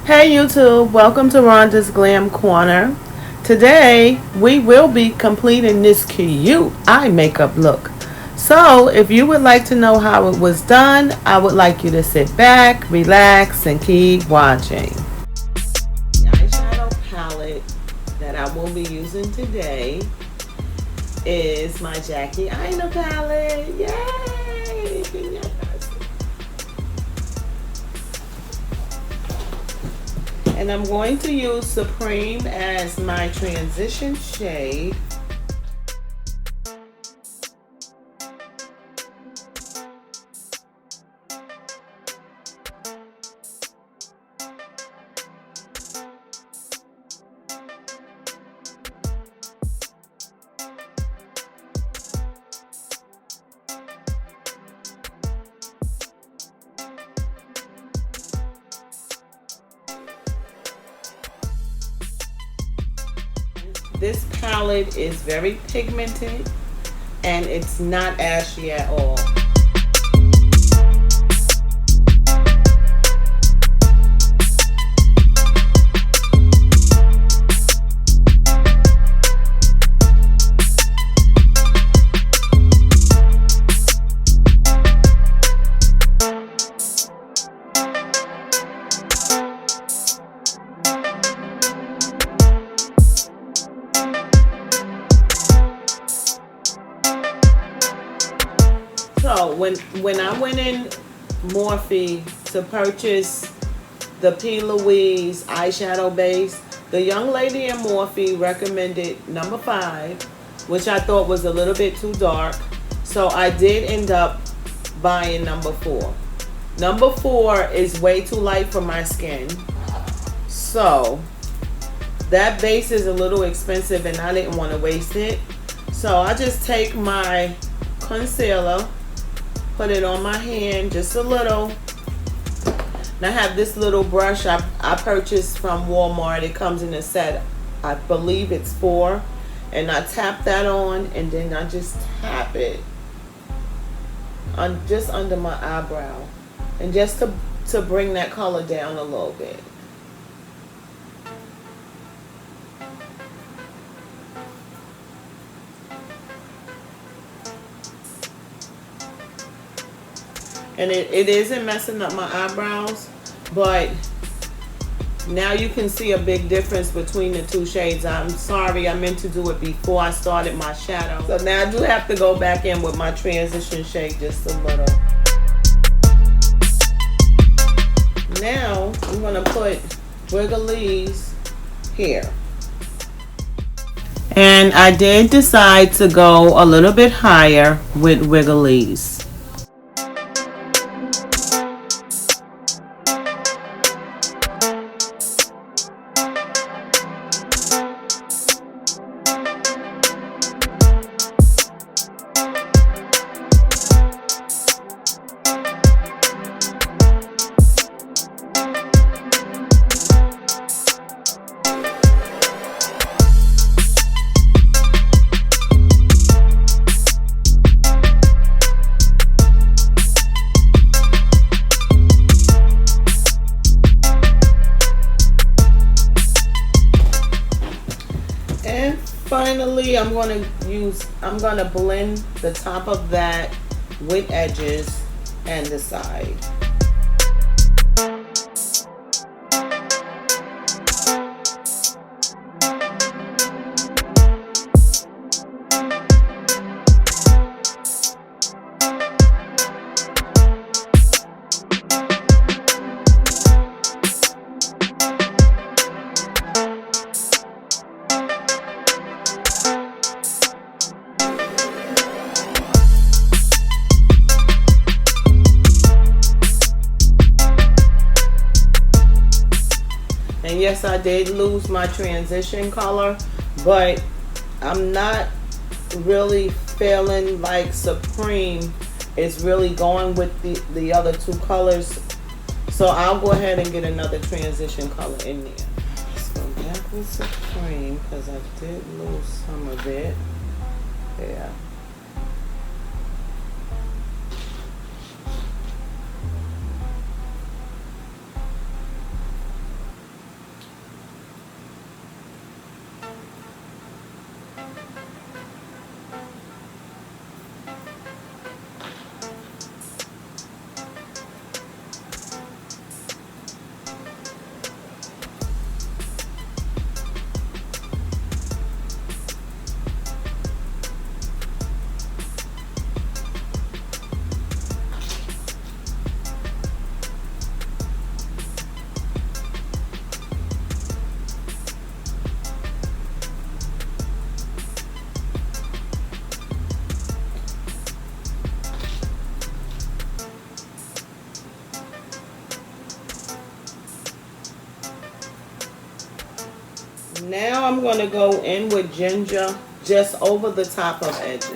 Hey YouTube, welcome to Rhonda's Glam Corner. Today we will be completing this cute eye makeup look. So if you would like to know how it was done, I would like you to sit back, relax, and keep watching. The eyeshadow palette that I will be using today is my Jackie Aina palette. Yay! And I'm going to use Supreme as my transition shade. This palette is very pigmented and it's not ashy at all. So when I went in Morphe to purchase the P. Louise eyeshadow base, the young lady in Morphe recommended number 5, which I thought was a little bit too dark. So I did end up buying number 4. Number 4 is way too light for my skin. So that base is a little expensive and I didn't want to waste it. So I just take my concealer, put it on my hand just a little. And I have this little brush I purchased from Walmart. It comes in a set. I believe it's 4. And I tap that on and then I just tap it on just under my eyebrow. And just to bring that color down a little bit. And it isn't messing up my eyebrows, but now you can see a big difference between the two shades. I'm sorry, I meant to do it before I started my shadow. So now I do have to go back in with my transition shade just a little. Now I'm gonna put Wiggalese here. And I did decide to go a little bit higher with Wiggalese. Finally, I'm gonna blend the top of that with edges and the side. And yes, I did lose my transition color, but I'm not really feeling like Supreme is really going with the other 2 colors. So I'll go ahead and get another transition color in there. Let's go back with Supreme because I did lose some of it. There. Now I'm going to go in with ginger just over the top of edges.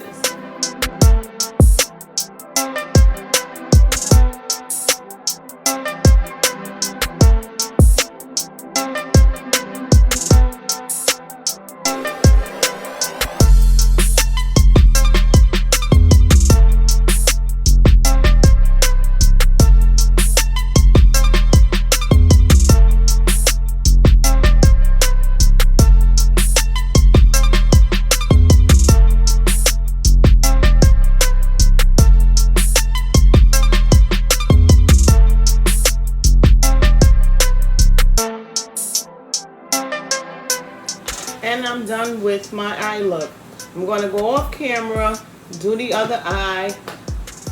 And I'm done with my eye look. I'm going to go off camera, do the other eye,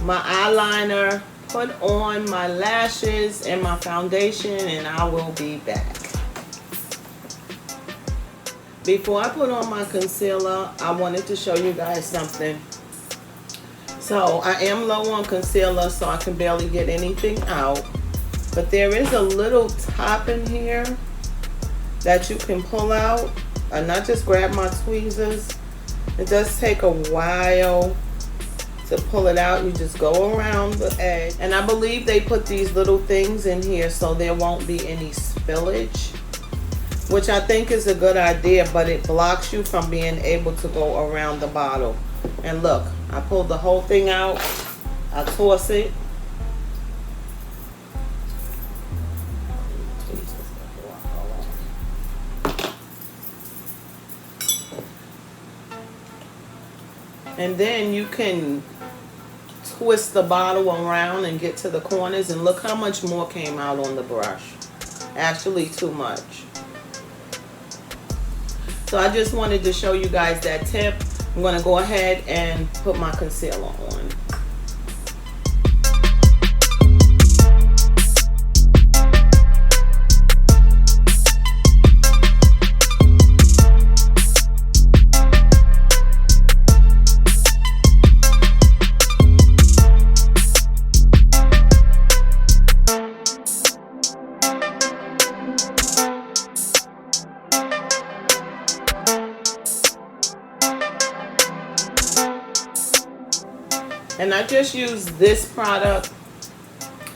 my eyeliner, put on my lashes and my foundation, and I will be back. Before I put on my concealer, I wanted to show you guys something. So I am low on concealer, so I can barely get anything out. But there is a little top in here that you can pull out. And not just grab my tweezers. It does take a while to pull it out. You just go around the edge. And I believe they put these little things in here so there won't be any spillage, which I think is a good idea, but it blocks you from being able to go around the bottle. And look, I pulled the whole thing out. I toss it. And then you can twist the bottle around and get to the corners, and look how much more came out on the brush. Actually too much. So I just wanted to show you guys that tip. I'm going to go ahead and put my concealer on. And I just use this product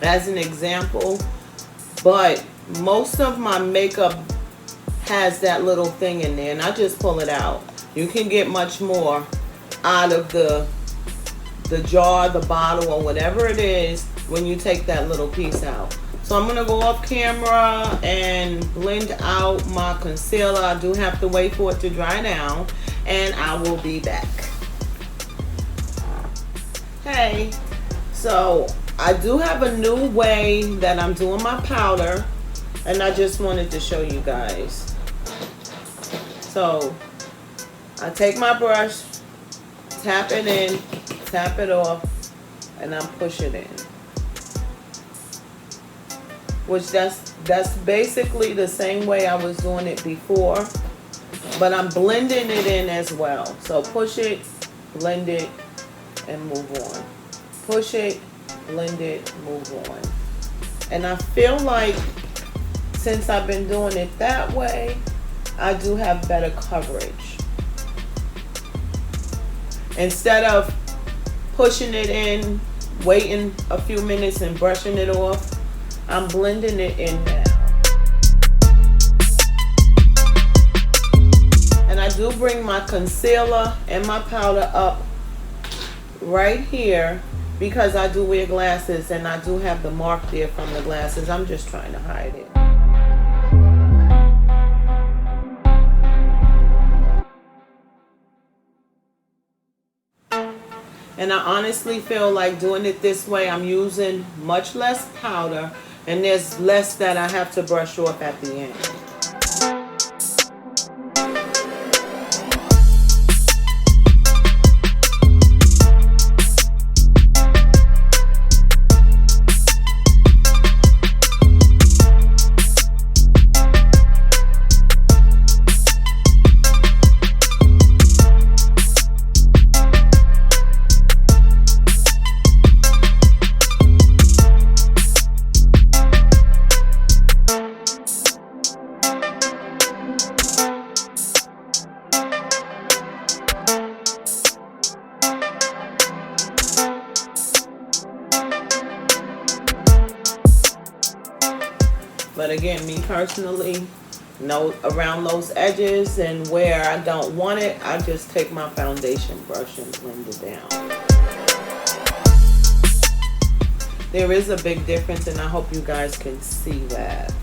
as an example, but most of my makeup has that little thing in there, and I just pull it out. You can get much more out of the jar, the bottle, or whatever it is when you take that little piece out. So I'm gonna go off camera and blend out my concealer. I do have to wait for it to dry down, and I will be back. Hey, so I do have a new way that I'm doing my powder, and I just wanted to show you guys. So I take my brush, tap it in, tap it off, and I'm pushing it in. Which that's basically the same way I was doing it before, but I'm blending it in as well. So push it, blend it, and move on. Push it, blend it, move on. And I feel like since I've been doing it that way, I do have better coverage. Instead of pushing it in, waiting a few minutes and brushing it off, I'm blending it in now. And I do bring my concealer and my powder up right here because I do wear glasses, and I do have the mark there from the glasses. I'm just trying to hide it. And I honestly feel like doing it this way, I'm using much less powder, and there's less that I have to brush off at the end. again, me personally, around those edges and where I don't want it, I just take my foundation brush and blend it down. There is a big difference, and I hope you guys can see that.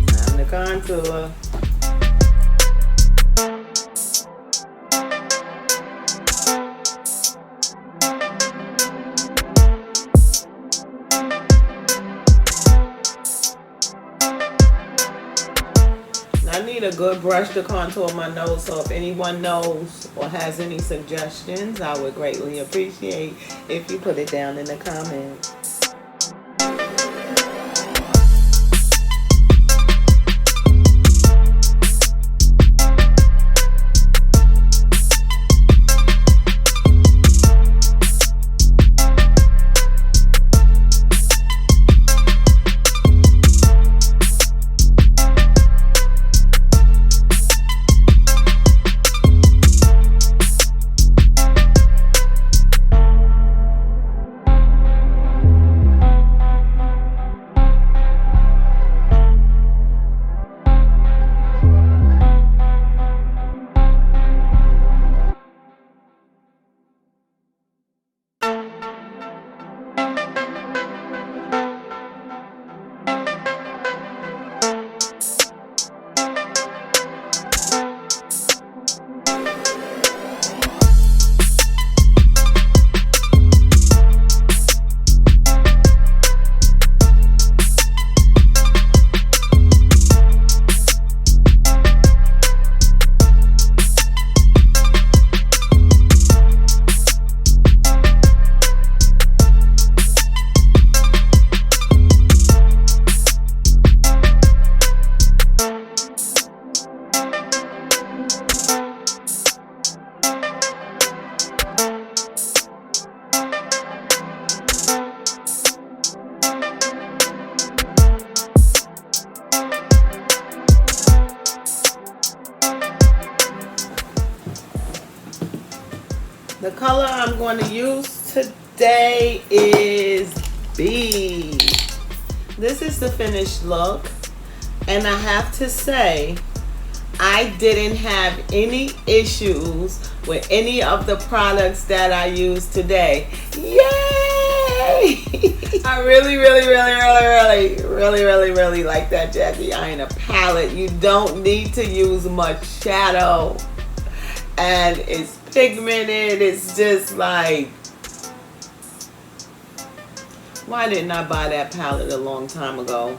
Time to contour. I need a good brush to contour my nose, so if anyone knows or has any suggestions, I would greatly appreciate if you put it down in the comments. The color I'm going to use today is B. This is the finished look, and I have to say, I didn't have any issues with any of the products that I used today. Yay! I really like that Jackie Aina palette. You don't need to use much shadow, and it's pigmented. It's just like, why didn't I buy that palette a long time ago?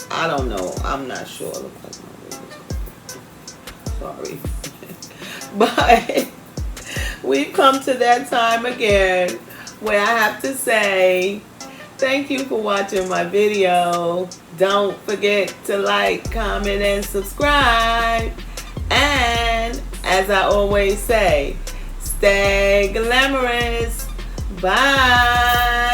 I don't know. I'm not sure. Look like my wig is sorry. But we've come to that time again where I have to say thank you for watching my video. Don't forget to like, comment, and subscribe. And as I always say, stay glamorous. Bye.